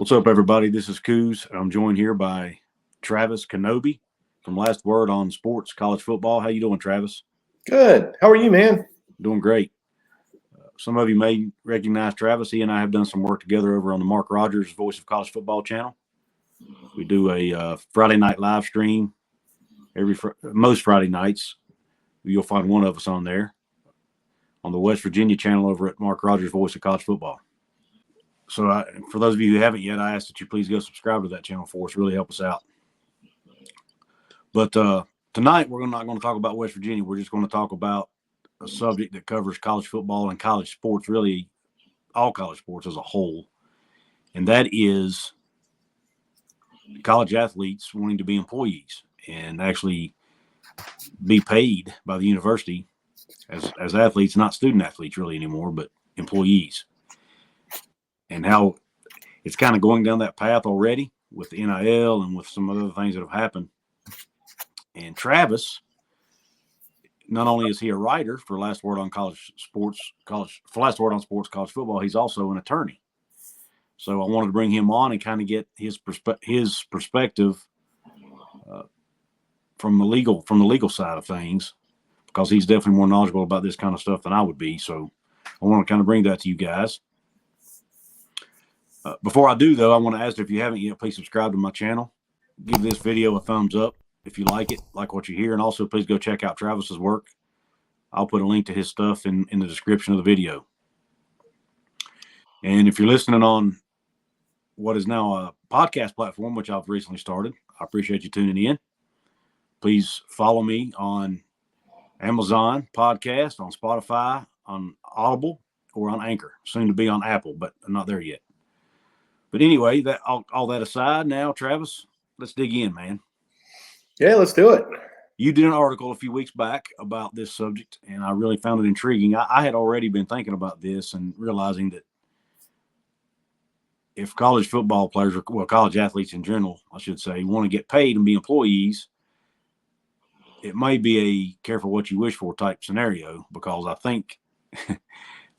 What's up, everybody? This is Couz. I'm joined here by Travis Knobbe from Last Word on Sports College Football. How you doing, Travis? Good. How are you, man? Doing great. Some of you may recognize Travis. He and I have done some work together over on the Mark Rogers Voice of College Football channel. We do a Friday night live stream most Friday nights. You'll find one of us on there on the West Virginia channel over at Mark Rogers Voice of College Football. So for those of you who haven't yet, I ask that you please go subscribe to that channel for us. Really help us out. But tonight, we're not going to talk about West Virginia. We're just going to talk about a subject that covers college football and college sports, really all college sports as a whole. And that is college athletes wanting to be employees and actually be paid by the university as athletes, not student athletes really anymore, but employees. And how it's kind of going down that path already with the NIL and with some other things that have happened. And Travis, not only is he a writer for Last Word on College Football, he's also an attorney. So I wanted to bring him on and kind of get his perspective from the legal side of things, because he's definitely more knowledgeable about this kind of stuff than I would be. So I want to kind of bring that to you guys. Before I do, though, I want to ask, if you haven't yet, please subscribe to my channel. Give this video a thumbs up if you like it, like what you hear. And also, please go check out Travis's work. I'll put a link to his stuff in the description of the video. And if you're listening on what is now a podcast platform, which I've recently started, I appreciate you tuning in. Please follow me on Amazon Podcast, on Spotify, on Audible, or on Anchor. Soon to be on Apple, but I'm not there yet. But anyway, that all that aside, now, Travis, let's dig in, man. Yeah, let's do it. You did an article a few weeks back about this subject, and I really found it intriguing. I had already been thinking about this and realizing that if college football players, or college athletes in general, I should say, want to get paid and be employees, it may be a careful what you wish for type scenario, because I think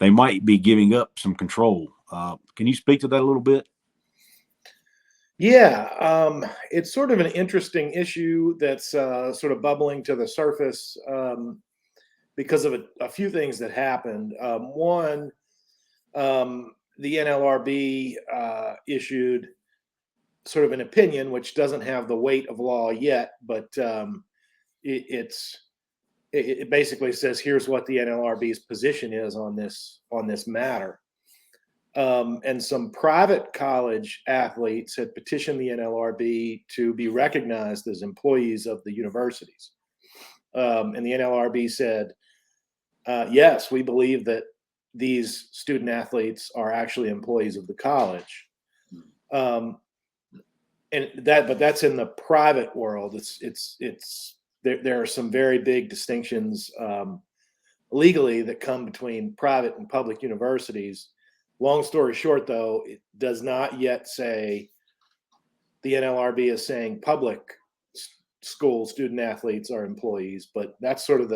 they might be giving up some control. Can you speak to that a little bit? Yeah, it's sort of an interesting issue that's sort of bubbling to the surface because of a few things that happened. One, the NLRB issued sort of an opinion, which doesn't have the weight of law yet, but it basically says, here's what the NLRB's position is on this matter. And some private college athletes had petitioned the NLRB to be recognized as employees of the universities. And the NLRB said, yes, we believe that these student athletes are actually employees of the college. But that's in the private world. There are some very big distinctions legally that come between private and public universities. Long story short, though, it does not yet say the NLRB is saying public school student athletes are employees, but that's sort of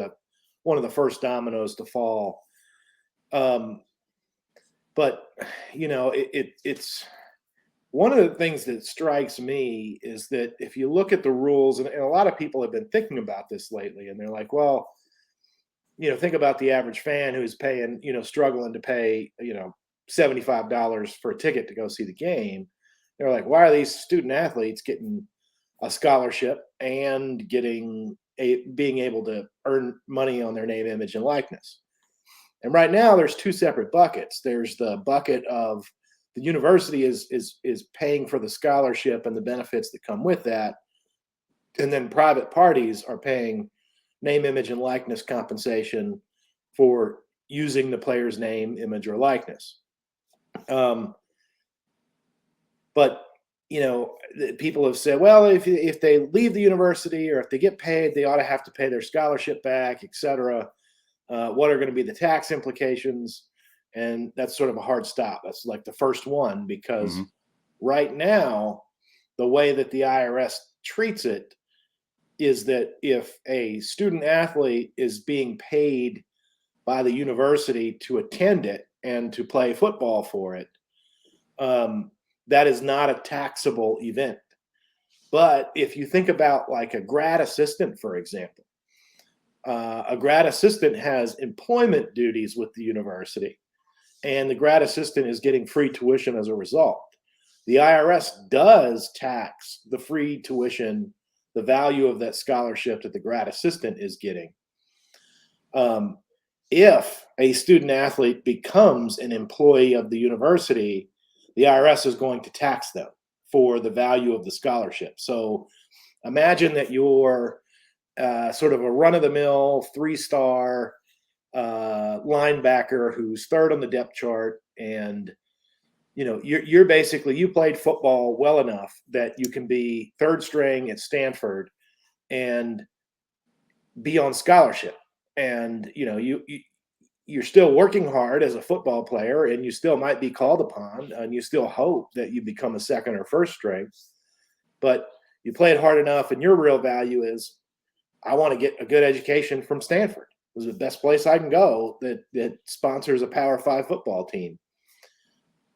one of the first dominoes to fall. But it's one of the things that strikes me is that if you look at the rules, and a lot of people have been thinking about this lately, and they're like, well, think about the average fan who's paying, struggling to pay, $75 for a ticket to go see the game. They're like, why are these student athletes getting a scholarship and being able to earn money on their name, image, and likeness? And right now there's two separate buckets. There's the bucket of the university is paying for the scholarship and the benefits that come with that. And then private parties are paying name, image, and likeness compensation for using the player's name, image, or likeness. But people have said, well, if they leave the university or if they get paid, they ought to have to pay their scholarship back, et cetera. What are going to be the tax implications? And that's sort of a hard stop. That's like the first one, because right now, the way that the IRS treats it is that if a student athlete is being paid by the university to attend it and to play football for it, that is not a taxable event. But if you think about like a grad assistant, for example, a grad assistant has employment duties with the university, and the grad assistant is getting free tuition as a result. The IRS does tax the free tuition, the value of that scholarship that the grad assistant is getting. If a student athlete becomes an employee of the university, the IRS is going to tax them for the value of the scholarship. So imagine that you're sort of a run-of-the-mill 3-star linebacker who's third on the depth chart, and you're basically, you played football well enough that you can be third string at Stanford and be on scholarship. And you're still working hard as a football player, and you still might be called upon, and you still hope that you become a second or first string. But you played hard enough, and your real value is, I want to get a good education from Stanford. It was the best place I can go that sponsors a Power 5 football team.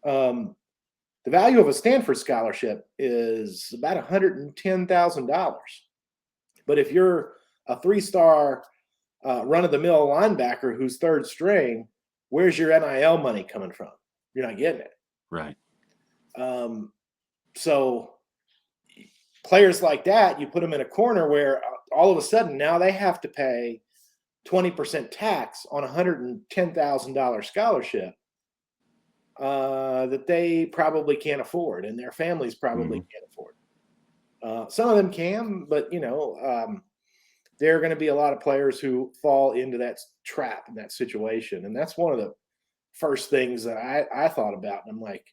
The value of a Stanford scholarship is about $110,000. But if you're a 3-star run-of-the-mill linebacker who's third string, where's your NIL money coming from? You're not getting it. Right. So players like that, you put them in a corner where all of a sudden now they have to pay 20% tax on a $110,000 scholarship that they probably can't afford, and their families probably can't afford. Some of them can, but there are going to be a lot of players who fall into that trap in that situation. And that's one of the first things that I thought about. And I'm like,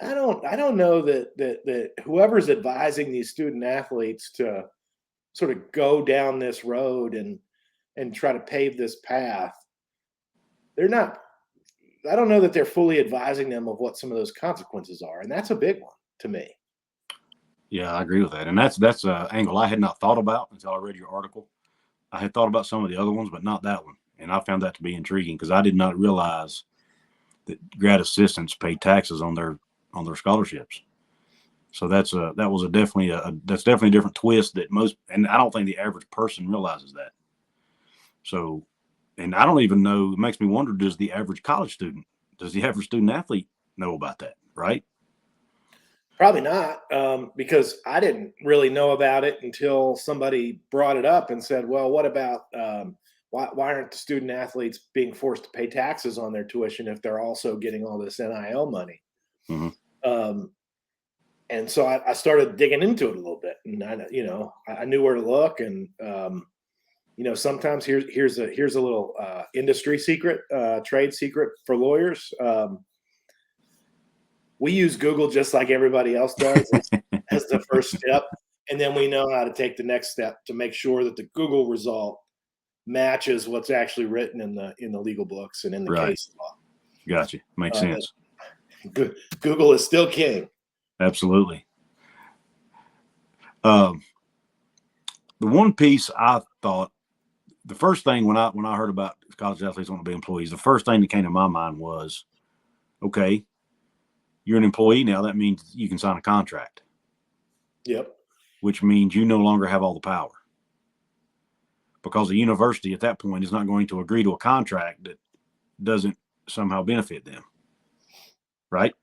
I don't know that whoever's advising these student athletes to sort of go down this road and try to pave this path, I don't know that they're fully advising them of what some of those consequences are. And that's a big one to me. Yeah, I agree with that. And that's an angle I had not thought about until I read your article. I had thought about some of the other ones, but not that one. And I found that to be intriguing because I did not realize that grad assistants pay taxes on their scholarships. So that's definitely a different twist that and I don't think the average person realizes that. So, and I don't even know, it makes me wonder, does the average student athlete know about that? Right. Probably not, because I didn't really know about it until somebody brought it up and said, well, what about why aren't the student athletes being forced to pay taxes on their tuition if they're also getting all this NIL money? Mm-hmm. And so I started digging into it a little bit, and I knew where to look. And sometimes here's a little industry secret, trade secret for lawyers. We use Google just like everybody else does as the first step. And then we know how to take the next step to make sure that the Google result matches what's actually written in the legal books and in the case law. Gotcha. Makes sense. Google is still king. Absolutely. The one piece I thought, the first thing when I heard about college athletes want to be employees, the first thing that came to my mind was, okay, you're an employee now. That means you can sign a contract. Yep. Which means you no longer have all the power, because the university at that point is not going to agree to a contract that doesn't somehow benefit them. Right?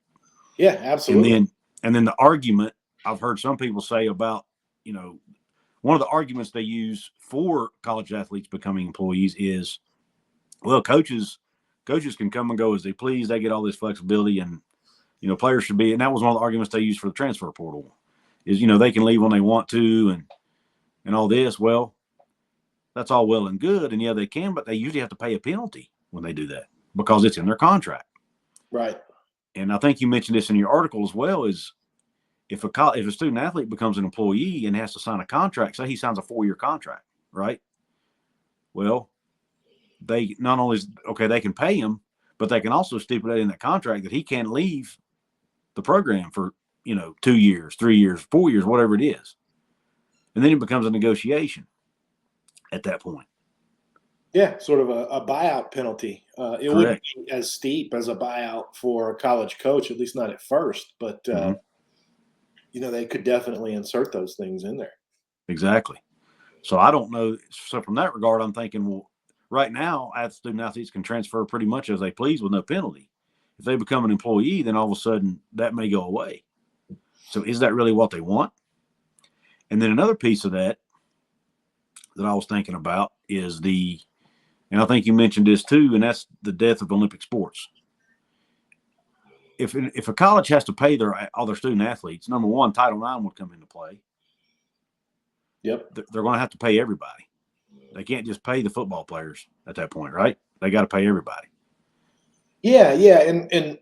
Yeah, absolutely. And then the argument I've heard some people say about, one of the arguments they use for college athletes becoming employees is, well, coaches can come and go as they please. They get all this flexibility, and players should be. And that was one of the arguments they used for the transfer portal, is they can leave when they want to, and all this. Well, that's all well and good, and yeah, they can, but they usually have to pay a penalty when they do that because it's in their contract. Right. And I think you mentioned this in your article as well, is if a student athlete becomes an employee and has to sign a contract, say he signs a 4-year contract, right? Well, they not only they can pay him, but they can also stipulate in that contract that he can't leave the program for 2 years, 3 years, 4 years, whatever it is. And then it becomes a negotiation at that point. Yeah, sort of a buyout penalty. It wouldn't Correct. be as steep as a buyout for a college coach, at least not at first, but, Hmm. they could definitely insert those things in there. Exactly. So I don't know. So from that regard, I'm thinking, well, right now, student athletes can transfer pretty much as they please with no penalty. If they become an employee, then all of a sudden that may go away. So is that really what they want? And then another piece of that I was thinking about is and I think you mentioned this too, and that's the death of Olympic sports. If a college has to pay all their student athletes, number one, Title IX would come into play. Yep. They're going to have to pay everybody. They can't just pay the football players at that point, right? They got to pay everybody. Yeah, yeah, and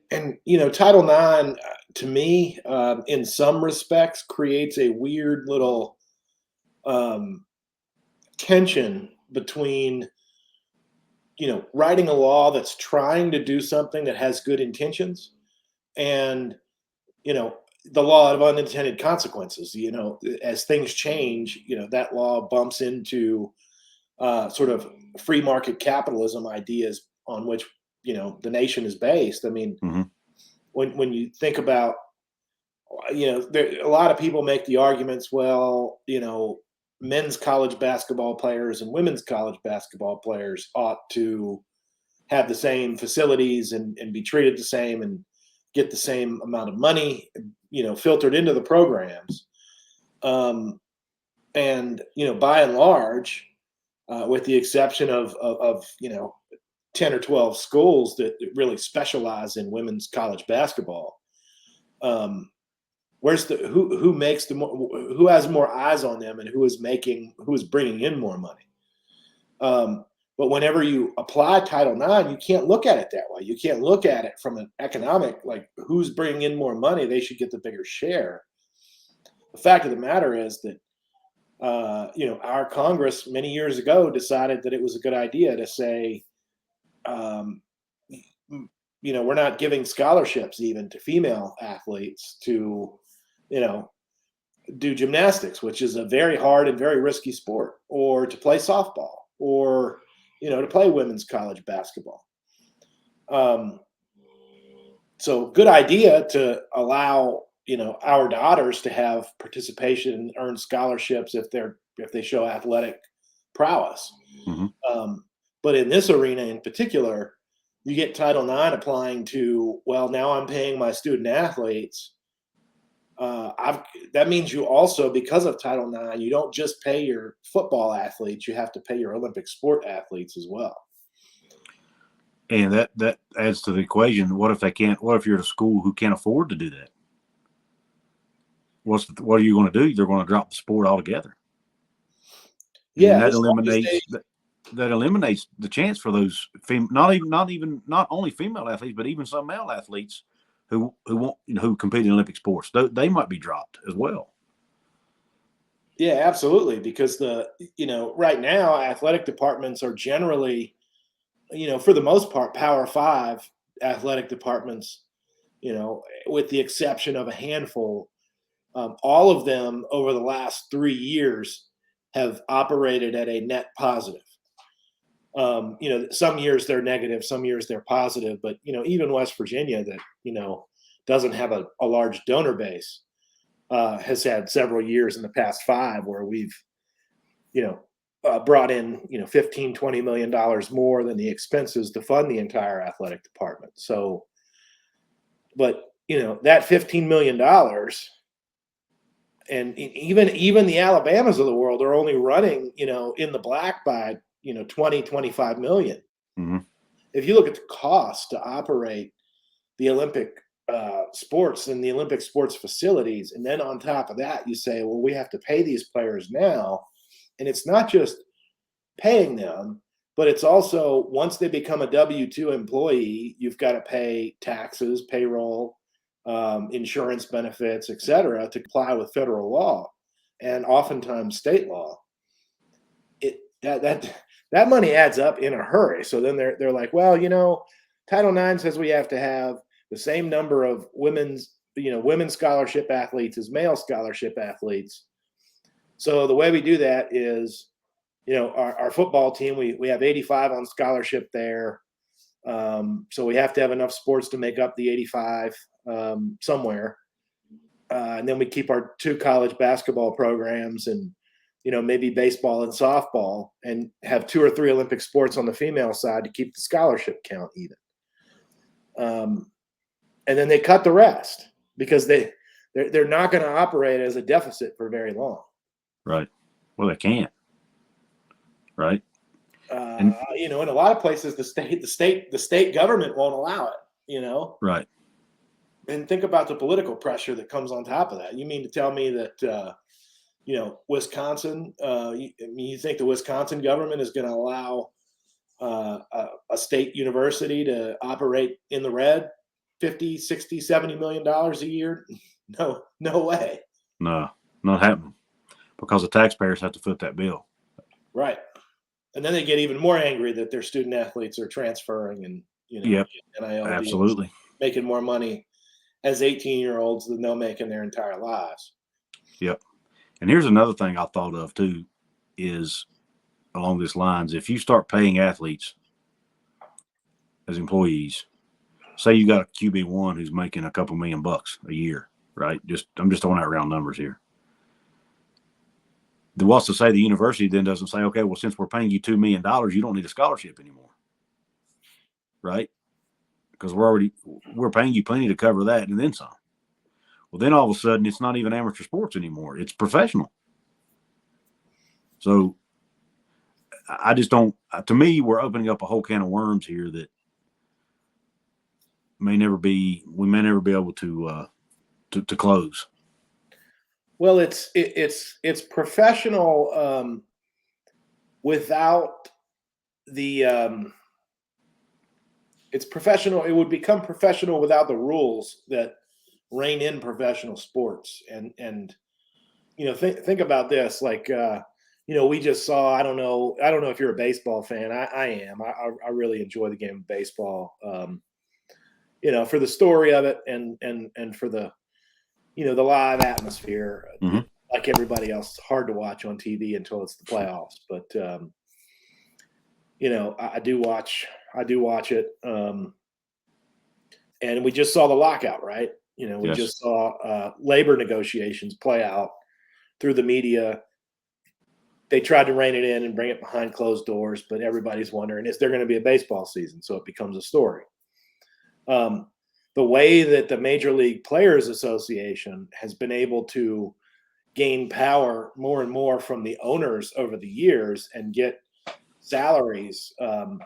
Title IX to me, in some respects, creates a weird little um, tension between writing a law that's trying to do something that has good intentions, and you know the law of unintended consequences. As things change, that law bumps into sort of free market capitalism ideas on which the nation is based. I mean, Hmm. when you think about a lot of people make the arguments, well, men's college basketball players and women's college basketball players ought to have the same facilities and be treated the same and get the same amount of money filtered into the programs. And by and large, with the exception of 10 or 12 schools that really specialize in women's college basketball, um, where's the who makes who has more eyes on them, and who is bringing in more money. But whenever you apply Title IX, you can't look at it that way. You can't look at it from an economic, like, who's bringing in more money, they should get the bigger share. The fact of the matter is that our Congress many years ago decided that it was a good idea to say, um, we're not giving scholarships even to female athletes to, you know, do gymnastics, which is a very hard and very risky sport, or to play softball, or to play women's college basketball. Um, so good idea to allow our daughters to have participation and earn scholarships if they show athletic prowess. Hmm. Um, but in this arena in particular, you get Title IX applying to, well, now I'm paying my student athletes. That means you also, because of Title IX, you don't just pay your football athletes; you have to pay your Olympic sport athletes as well. And that adds to the equation. What if they can't? What if you're at a school who can't afford to do that? What are you going to do? They're going to drop the sport altogether, and then Yeah, as long as they, that eliminates the chance for those not only female athletes, but even some male athletes who compete in Olympic sports. They might be dropped as well. yeah, absolutely, because right now athletic departments are generally, for the most part, Power Five athletic departments. With the exception of a handful, all of them over the last 3 years have operated at a net positive. Some years they're negative, some years they're positive, but even West Virginia, that doesn't have a large donor base, has had several years in the past 5 where we've you know brought in 15-20 million dollars more than the expenses to fund the entire athletic department. So, but that $15 million, and even the Alabamas of the world are only running in the black by 20-25 million. Hmm. If you look at the cost to operate the Olympic sports and the Olympic sports facilities, and then on top of that you say, well, we have to pay these players now, and it's not just paying them, but it's also, once they become a W-2 employee, you've got to pay taxes, payroll, insurance benefits, etc., to comply with federal law and oftentimes state law. That money adds up in a hurry. So then they're like, well, Title IX says we have to have the same number of women's scholarship athletes as male scholarship athletes. So the way we do that is our football team, we have 85 on scholarship there. So we have to have enough sports to make up the 85 somewhere. And then we keep our 2 college basketball programs and, maybe baseball and softball, and have 2 or 3 Olympic sports on the female side to keep the scholarship count even. And then they cut the rest because they're not going to operate as a deficit for very long. Right. Well, they can't. Right. In a lot of places, the state government won't allow it. Right. And think about the political pressure that comes on top of that. You mean to tell me that Wisconsin? You think the Wisconsin government is going to allow a state university to operate in the red, 50, 60, $70 million a year? No way. No, not happening, because the taxpayers have to foot that bill. Right. And then they get even more angry that their student athletes are transferring and, Yep. NIL Absolutely. deals, making more money as 18-year-olds than they'll make in their entire lives. Yep. And here's another thing I thought of too, is along these lines, if you start paying athletes as employees, say you got a QB1 who's making a couple $1,000,000 a year, right? I'm just throwing out round numbers here. What's to say the university then doesn't say, okay, well, since we're paying you $2 million, you don't need a scholarship anymore, right? Because we're paying you plenty to cover that and then some. Well, then all of a sudden, it's not even amateur sports anymore; it's professional. So, I just don't. To me, we're opening up a whole can of worms here that we may never be able to close. Well, it's professional without the it's professional. It would become professional without the rules that rein in professional sports. And think about this. Like we just saw. I don't know if you're a baseball fan. I am. I really enjoy the game of baseball. For the story of it and for the the live atmosphere. Mm-hmm. Like everybody else, it's hard to watch on TV until it's the playoffs. But I do watch it. And we just saw the lockout, right? We Yes. just saw labor negotiations play out through the media. They tried to rein it in and bring it behind closed doors, but everybody's wondering, is there going to be a baseball season? So it becomes a story. The way that the Major League Players Association has been able to gain power more and more from the owners over the years and get salaries. Some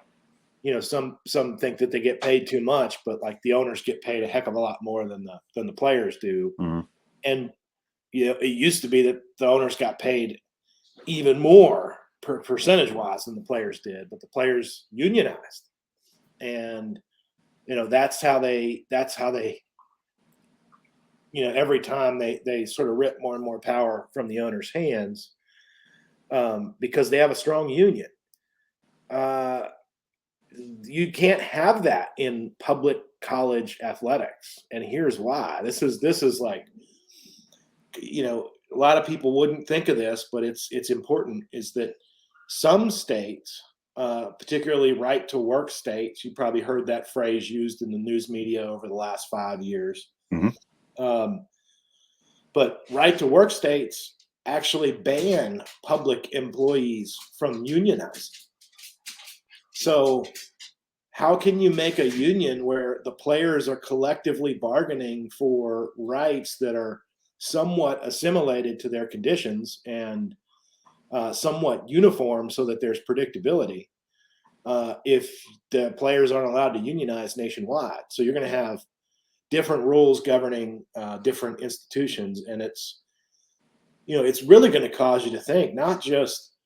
think that they get paid too much, but like the owners get paid a heck of a lot more than the players do. Mm-hmm. And it used to be that the owners got paid even more percentage wise than the players did, but the players unionized, and that's how they every time they sort of rip more and more power from the owners' hands because they have a strong union. You can't have that in public college athletics, and here's why. This is like, a lot of people wouldn't think of this, but it's important, is that some states, particularly right to work states, you probably heard that phrase used in the news media over the last 5 years. Mm-hmm. But right to work states actually ban public employees from unionizing. So how can you make a union where the players are collectively bargaining for rights that are somewhat assimilated to their conditions and somewhat uniform so that there's predictability if the players aren't allowed to unionize nationwide? So you're going to have different rules governing different institutions, and it's really going to cause you to think, not just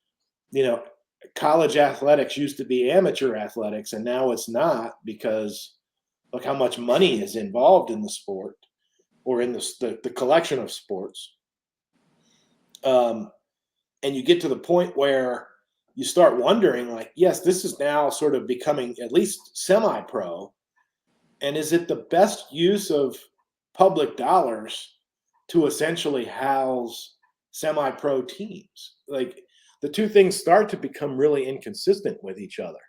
college athletics used to be amateur athletics and now it's not, because look how much money is involved in the sport or in the collection of sports. And you get to the point where you start wondering, like, yes, this is now sort of becoming at least semi-pro. And is it the best use of public dollars to essentially house semi-pro teams? Like, the two things start to become really inconsistent with each other.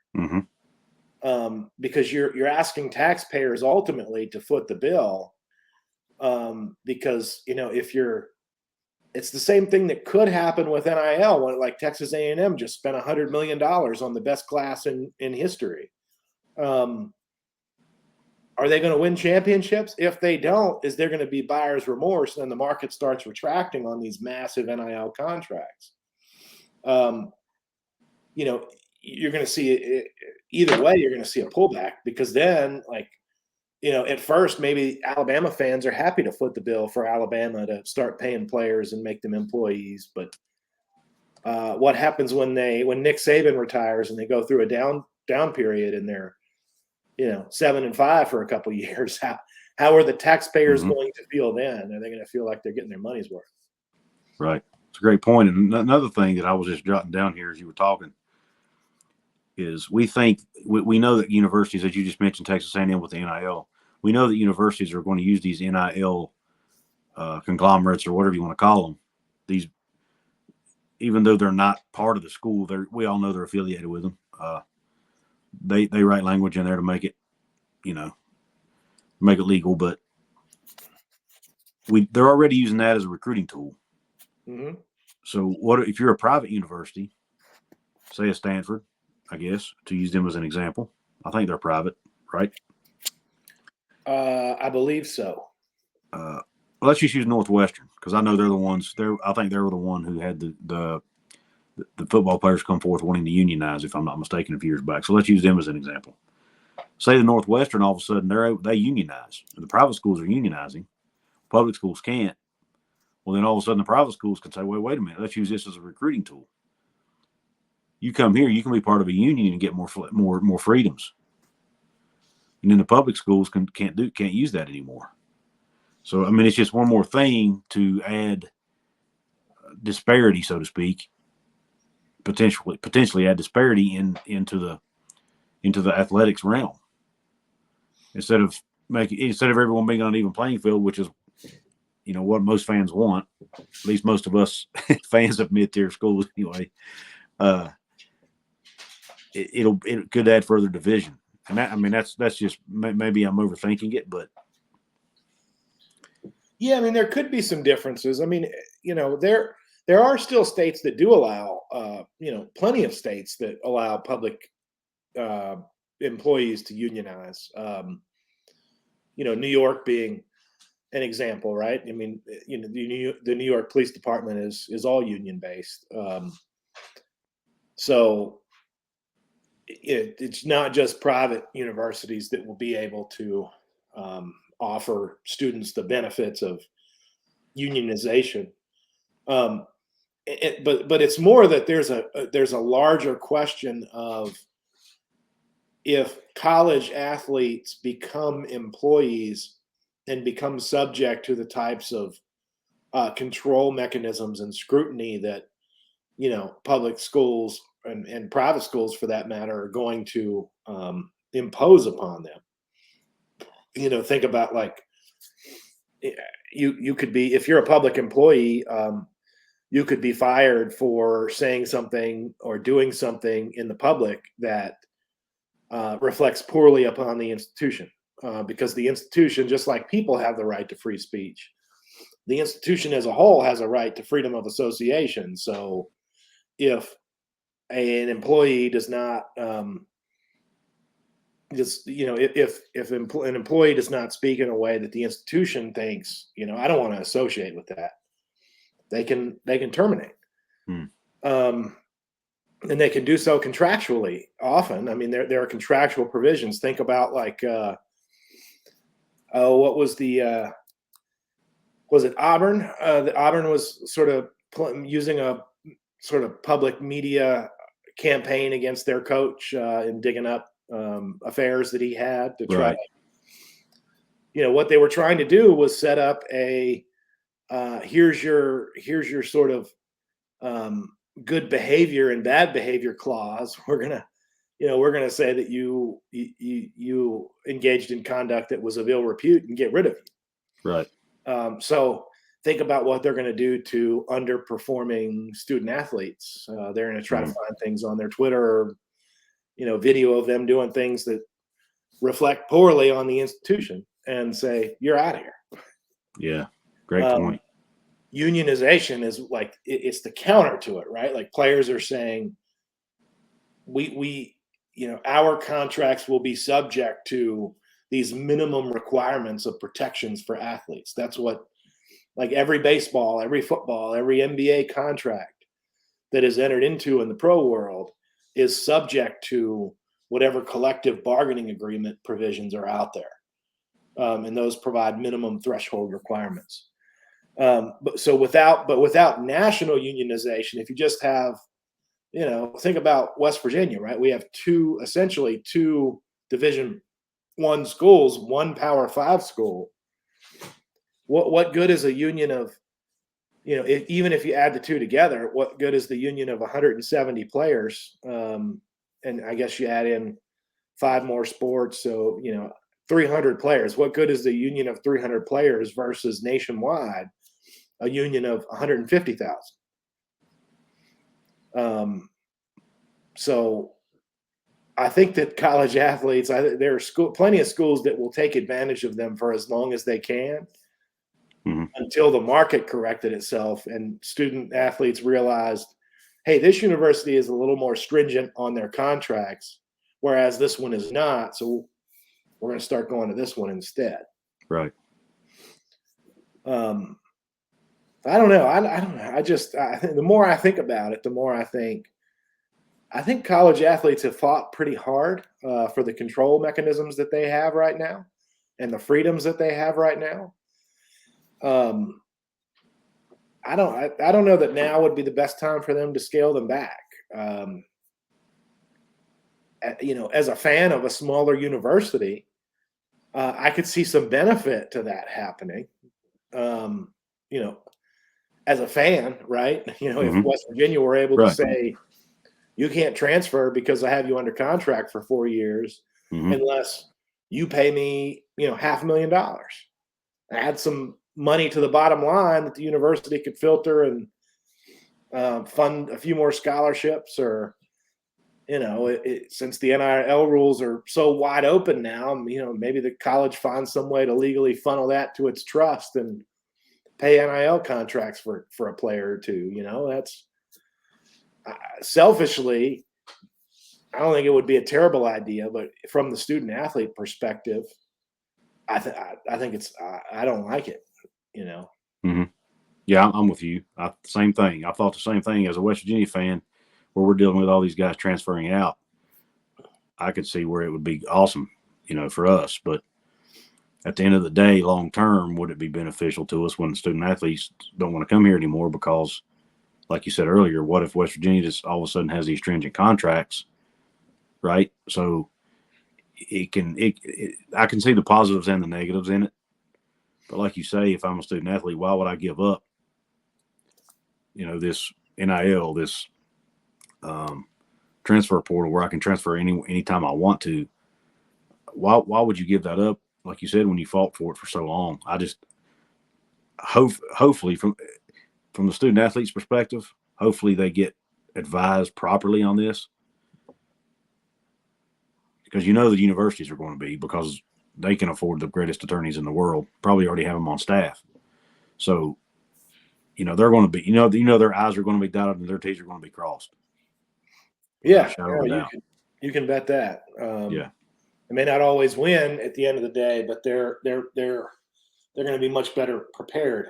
Because you're asking taxpayers ultimately to foot the bill, because it's the same thing that could happen with NIL when like Texas A&M just spent $100 million on the best class in history. Are they going to win championships? If they don't, is there going to be buyer's remorse? And then the market starts retracting on these massive NIL contracts. You're going to see either way, you're going to see a pullback, because then, like, at first, maybe Alabama fans are happy to foot the bill for Alabama to start paying players and make them employees. But what happens when Nick Saban retires and they go through a down period and they're 7-5 for a couple of years? How are the taxpayers going to feel then? Are they going to feel like they're getting their money's worth? Right. It's a great point. And another thing that I was just jotting down here as you were talking is we know that universities, as you just mentioned, Texas A&M with the NIL, we know that universities are going to use these NIL conglomerates or whatever you want to call them. These, even though they're not part of the school, we all know they're affiliated with them. They write language in there to make it, make it legal, but they're already using that as a recruiting tool. So what if you're a private university, say a Stanford, I guess, to use them as an example? I think they're private, right? I believe so. Well, let's just use Northwestern, because I know they're the ones. I think they were the one who had the football players come forth wanting to unionize, if I'm not mistaken, a few years back. So let's use them as an example. Say the Northwestern, all of a sudden they unionize. The private schools are unionizing. Public schools can't. Well, then all of a sudden the private schools can say, wait a minute, let's use this as a recruiting tool. You come here, you can be part of a union and get more freedoms. And then the public schools can't use that anymore. So, I mean, it's just one more thing to add disparity, so to speak, potentially add disparity into the athletics realm. Instead of everyone being on an even playing field, which is, what most fans want, at least most of us fans of mid-tier schools anyway, it could add further division. And that's just, maybe I'm overthinking it, but. Yeah, I mean, there could be some differences. I mean, there are still states that do allow, plenty of states that allow public employees to unionize. New York being an example, right? I mean, the New York Police Department is all union based. So it's not just private universities that will be able to offer students the benefits of unionization. But it's more that there's a larger question of, if college athletes become employees and become subject to the types of control mechanisms and scrutiny that public schools and private schools, for that matter, are going to impose upon them. Think about, like, you could be, if you're a public employee, you could be fired for saying something or doing something in the public that reflects poorly upon the institution, because the institution, just like people have the right to free speech, the institution as a whole has a right to freedom of association. So if an employee does not if an employee does not speak in a way that the institution thinks, I don't want to associate with that, they can terminate. And they can do so contractually often. I mean, there are contractual provisions. Think about, like, what was was it Auburn? Auburn was sort of using a sort of public media campaign against their coach and digging up affairs that he had to try. Right. What they were trying to do was set up a here's your sort of good behavior and bad behavior clause. We're gonna say that you engaged in conduct that was of ill repute and get rid of you. Right. So think about what they're going to do to underperforming student athletes. They're going to try to find things on their Twitter or, video of them doing things that reflect poorly on the institution and say, you're out of here. Yeah. Great point. Unionization is like, it's the counter to it, right? Like players are saying, we our contracts will be subject to these minimum requirements of protections for athletes. That's what, like every baseball, every football, every NBA contract that is entered into in the pro world is subject to whatever collective bargaining agreement provisions are out there. And those provide minimum threshold requirements. But without national unionization, if you just have, think about West Virginia, right? We have essentially two Division I schools, one Power 5 school. What good is a union of, even if you add the two together, what good is the union of 170 players? And I guess you add in 5 more sports, so 300 players. What good is the union of 300 players versus nationwide a union of 150,000? So I think that college athletes, there are plenty of schools that will take advantage of them for as long as they can. Until the market corrected itself and student athletes realized, hey, this university is a little more stringent on their contracts, whereas this one is not. So we're going to start going to this one instead. Right. I don't know. I don't know. I think the more I think about it, the more I think college athletes have fought pretty hard for the control mechanisms that they have right now and the freedoms that they have right now. I don't know that now would be the best time for them to scale them back. As a fan of a smaller university, I could see some benefit to that happening. As a fan, right? If West Virginia were able to say, you can't transfer because I have you under contract for 4 years unless you pay me, $500,000. Add some money to the bottom line that the university could filter and fund a few more scholarships, or since the NIL rules are so wide open now, maybe the college finds some way to legally funnel that to its trust and pay NIL contracts for a player or two. That's selfishly, I don't think it would be a terrible idea, but from the student athlete perspective, I think it's I don't like it. Yeah, I'm with you. Same thing. I thought the same thing as a West Virginia fan, where we're dealing with all these guys transferring out. I could see where it would be awesome, for us. But at the end of the day, long term, would it be beneficial to us when the student athletes don't want to come here anymore? Because, like you said earlier, what if West Virginia just all of a sudden has these stringent contracts, right? So I can see the positives and the negatives in it. But like you say, if I'm a student athlete, why would I give up, this NIL, this transfer portal where I can transfer anytime I want to? Why would you give that up? Like you said, when you fought for it for so long, I just hopefully from the student athlete's perspective, hopefully they get advised properly on this, because the universities are going to be, because they can afford the greatest attorneys in the world, probably already have them on staff. So, they're going to be, their I's are going to be dotted and their T's are going to be crossed. Yeah, you can bet that. Yeah, they may not always win at the end of the day, but they're going to be much better prepared.